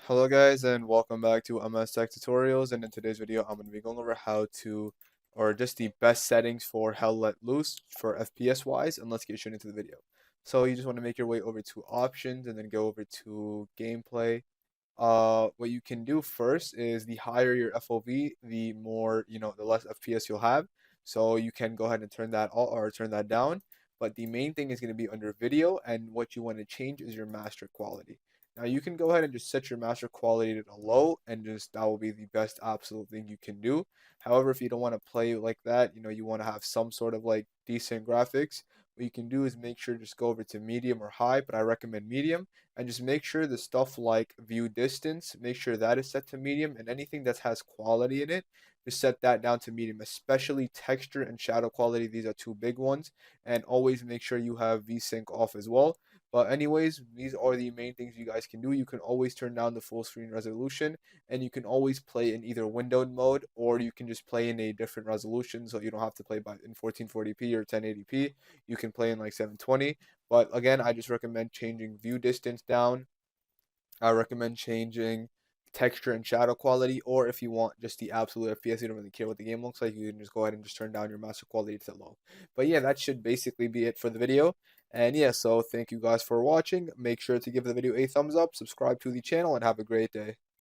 Hello guys and welcome back to MS Tech Tutorials, and in today's video I'm going to be going over how to or just the best settings for Hell Let Loose for FPS wise, and let's get straight into the video. So you just want to make your way over to options and then go over to gameplay. What you can do first is the higher your FOV, the more, the less FPS you'll have. So you can go ahead and turn that all or turn that down. But the main thing is going to be under video, and what you want to change is your master quality. Now you can go ahead and just set your master quality to low, and just that will be the best absolute thing you can do. However, if you don't want to play like that, you want to have some sort of like decent graphics. What you can do is make sure just go over to medium or high, but I recommend medium, and just make sure the stuff like view distance, make sure that is set to medium, and anything that has quality in it, just set that down to medium, especially texture and shadow quality. These are two big ones, and always make sure you have VSync off as well. But anyways, these are the main things you guys can do. You can always turn down the full screen resolution, and you can always play in either windowed mode, or you can just play in a different resolution, so you don't have to play in 1440p or 1080p. You can play in like 720. But again, I just recommend changing view distance down. I recommend changing texture and shadow quality, or if you want just the absolute FPS, you don't really care what the game looks like, you can just go ahead and just turn down your master quality to low. But yeah, that should basically be it for the video. And yeah, so thank you guys for watching. Make sure to give the video a thumbs up, subscribe to the channel, and have a great day.